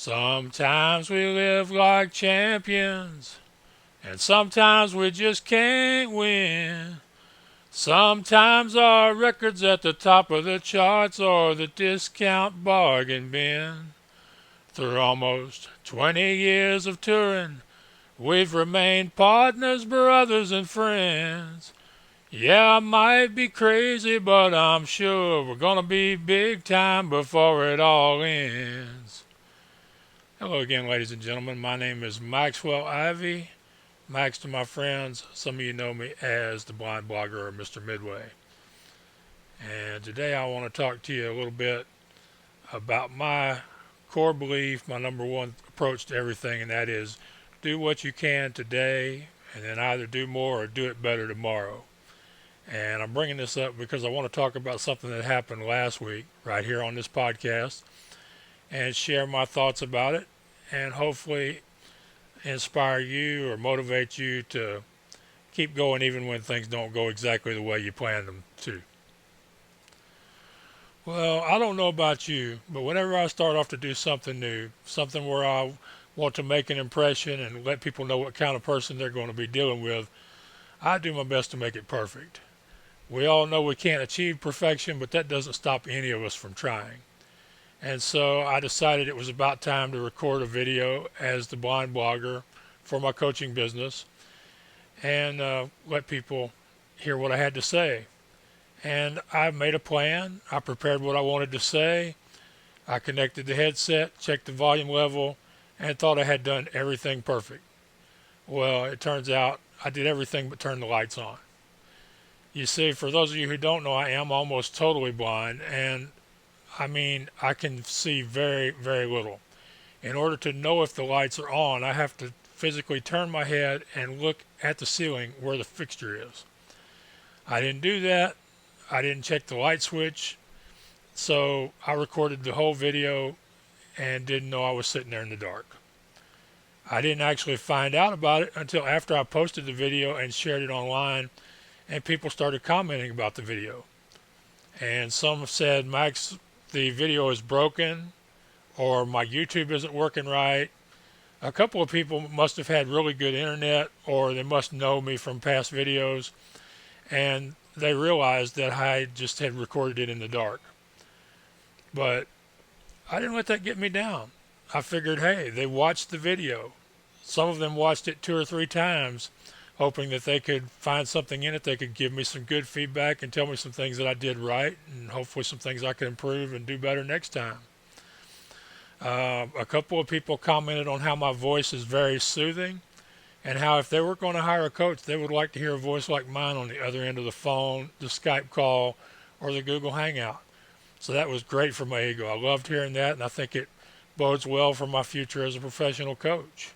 Sometimes we live like champions, and sometimes we just can't win. Sometimes our record's at the top of the charts or the discount bargain bin. Through almost 20 years of touring, we've remained partners, brothers, and friends. Yeah, I might be crazy, but I'm sure we're gonna be big time before it all ends. Hello again, ladies and gentlemen. My name is Maxwell Ivy. Max to my friends. Some of you know me as the Blind Blogger or Mr. Midway. And today I want to talk to you a little bit about my core belief, my number one approach to everything, and that is do what you can today and then either do more or do it better tomorrow. And I'm bringing this up because I want to talk about something that happened last week right here on this podcast and share my thoughts about it and hopefully inspire you or motivate you to keep going even when things don't go exactly the way you planned them to. Well, I don't know about you, but whenever I start off to do something new, something where I want to make an impression and let people know what kind of person they're going to be dealing with, I do my best to make it perfect. We all know we can't achieve perfection, but that doesn't stop any of us from trying. And so I decided it was about time to record a video as the blind blogger for my coaching business and let people hear what I had to say. And I made a plan. I prepared what I wanted to say. I connected the headset, checked the volume level, and thought I had done everything perfect. Well, it turns out I did everything but turn the lights on. You see, for those of you who don't know, I am almost totally blind, and I can see very, very little. In order to know if the lights are on, I have to physically turn my head and look at the ceiling where the fixture is. I didn't do that. I didn't check the light switch. So I recorded the whole video and didn't know I was sitting there in the dark. I didn't actually find out about it until after I posted the video and shared it online, and people started commenting about the video. And some said, Max, the video is broken, or my YouTube isn't working right. A couple of people must have had really good internet, or they must know me from past videos, and they realized that I just had recorded it in the dark. But I didn't let that get me down. I figured, hey, they watched the video. Some of them watched it 2 or 3 times, hoping that they could find something in it. They could give me some good feedback and tell me some things that I did right, and hopefully some things I could improve and do better next time. A couple of people commented on how my voice is very soothing and how if they were going to hire a coach, they would like to hear a voice like mine on the other end of the phone, the Skype call, or the Google Hangout. So that was great for my ego. I loved hearing that, and I think it bodes well for my future as a professional coach.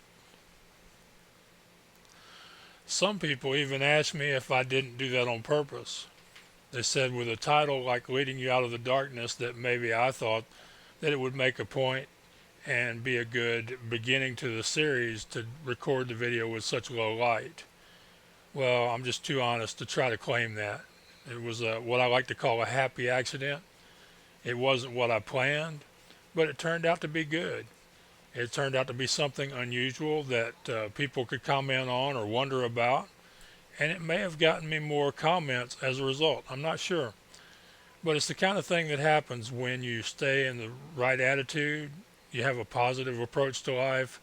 Some people even asked me if I didn't do that on purpose. They said with a title like Leading You Out of the Darkness that maybe I thought that it would make a point and be a good beginning to the series to record the video with such low light. Well, I'm just too honest to try to claim that. It was what I like to call a happy accident. It wasn't what I planned, but it turned out to be good. It turned out to be something unusual that people could comment on or wonder about, and it may have gotten me more comments as a result. I'm not sure. But it's the kind of thing that happens when you stay in the right attitude, you have a positive approach to life,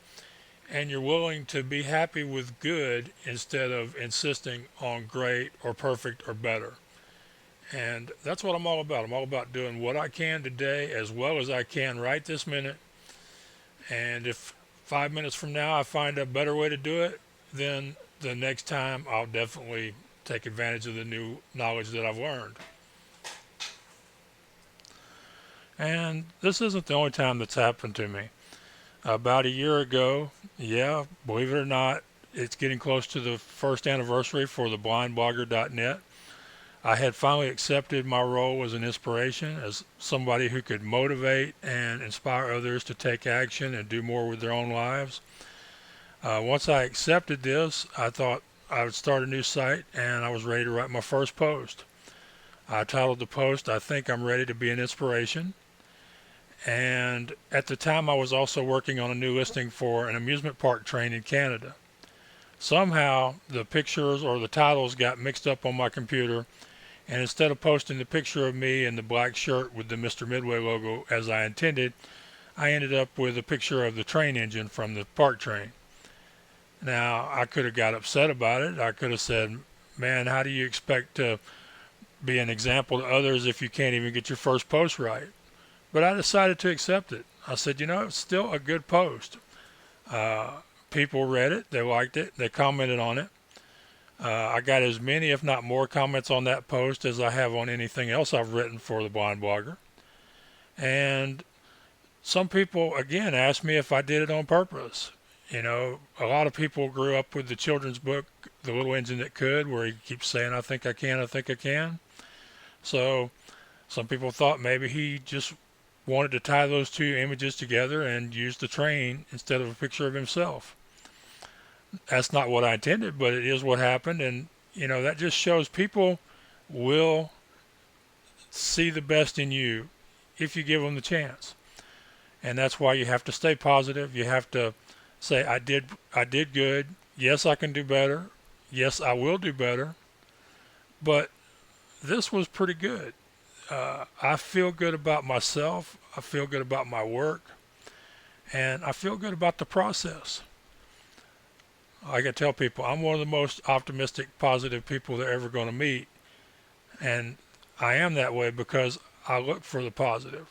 and you're willing to be happy with good instead of insisting on great or perfect or better. And that's what I'm all about. I'm all about doing what I can today as well as I can right this minute. And if 5 minutes from now I find a better way to do it, then the next time I'll definitely take advantage of the new knowledge that I've learned. And this isn't the only time that's happened to me. About a year ago, yeah, believe it or not, it's getting close to the first anniversary for the blindblogger.net. I had finally accepted my role as an inspiration, as somebody who could motivate and inspire others to take action and do more with their own lives. Once I accepted this, I thought I would start a new site, and I was ready to write my first post. I titled the post, I Think I'm Ready to Be an Inspiration. And at the time, I was also working on a new listing for an amusement park train in Canada. Somehow, the pictures or the titles got mixed up on my computer, and instead of posting the picture of me in the black shirt with the Mr. Midway logo as I intended, I ended up with a picture of the train engine from the park train. Now, I could have got upset about it. I could have said, man, how do you expect to be an example to others if you can't even get your first post right? But I decided to accept it. I said, it's still a good post. Uh, People read it, they liked it, they commented on it. I got as many, if not more, comments on that post as I have on anything else I've written for the Blind Blogger. And some people, again, asked me if I did it on purpose. A lot of people grew up with the children's book, The Little Engine That Could, where he keeps saying, I think I can, I think I can. So some people thought maybe he just wanted to tie those two images together and use the train instead of a picture of himself. That's not what I intended, but it is what happened. And, that just shows people will see the best in you if you give them the chance. And that's why you have to stay positive. You have to say, I did good. Yes, I can do better. Yes, I will do better. But this was pretty good. I feel good about myself. I feel good about my work. And I feel good about the process. Like I tell people, I'm one of the most optimistic, positive people they're ever going to meet. And I am that way because I look for the positive.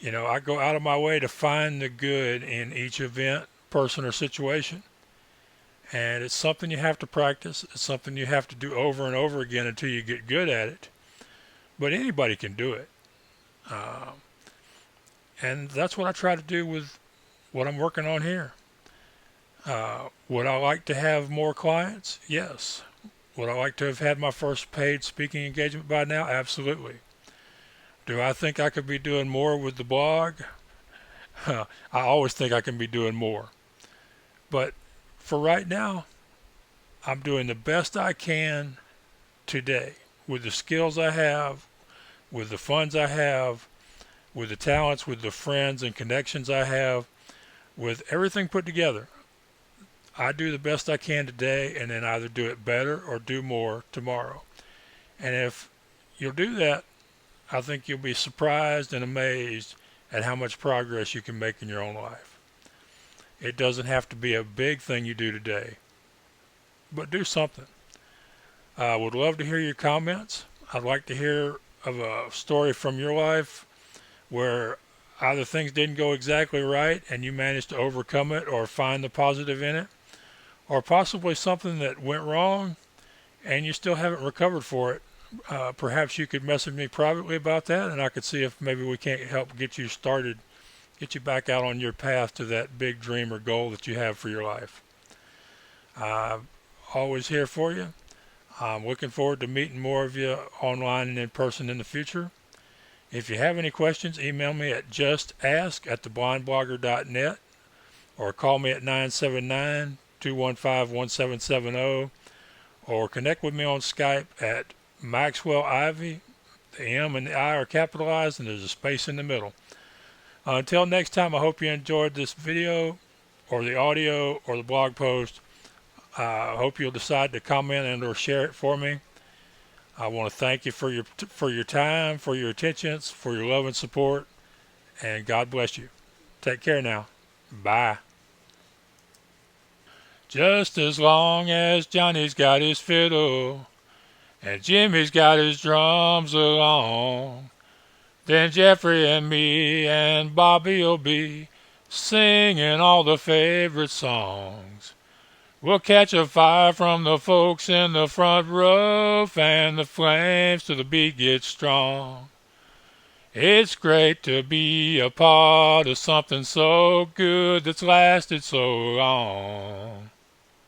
I go out of my way to find the good in each event, person, or situation. And it's something you have to practice. It's something you have to do over and over again until you get good at it. But anybody can do it. And that's what I try to do with what I'm working on here. Would I like to have more clients? Yes. Would I like to have had my first paid speaking engagement by now? Absolutely. Do I think I could be doing more with the blog? I always think I can be doing more. But for right now, I'm doing the best I can today with the skills I have, with the funds I have, with the talents, with the friends and connections I have, with everything put together. I do the best I can today and then either do it better or do more tomorrow. And if you'll do that, I think you'll be surprised and amazed at how much progress you can make in your own life. It doesn't have to be a big thing you do today, but do something. I would love to hear your comments. I'd like to hear of a story from your life where either things didn't go exactly right and you managed to overcome it or find the positive in it, or possibly something that went wrong and you still haven't recovered for it. Perhaps you could message me privately about that, and I could see if maybe we can't help get you started, get you back out on your path to that big dream or goal that you have for your life. I'm always here for you. I'm looking forward to meeting more of you online and in person in the future. If you have any questions, email me at justask@theblindblogger.net or call me at 979-215-1770 or connect with me on Skype at Maxwell Ivy. The M and the I are capitalized and there's a space in the middle. Until next time, I hope you enjoyed this video or the audio or the blog post. I hope you'll decide to comment and or share it for me. I want to thank you for your time, for your attentions, for your love and support, and God bless you. Take care now. Bye. Just as long as Johnny's got his fiddle and Jimmy's got his drums along, then Jeffrey and me and Bobby'll be singing all the favorite songs. We'll catch a fire from the folks in the front row, fan the flames till the beat gets strong. It's great to be a part of something so good that's lasted so long.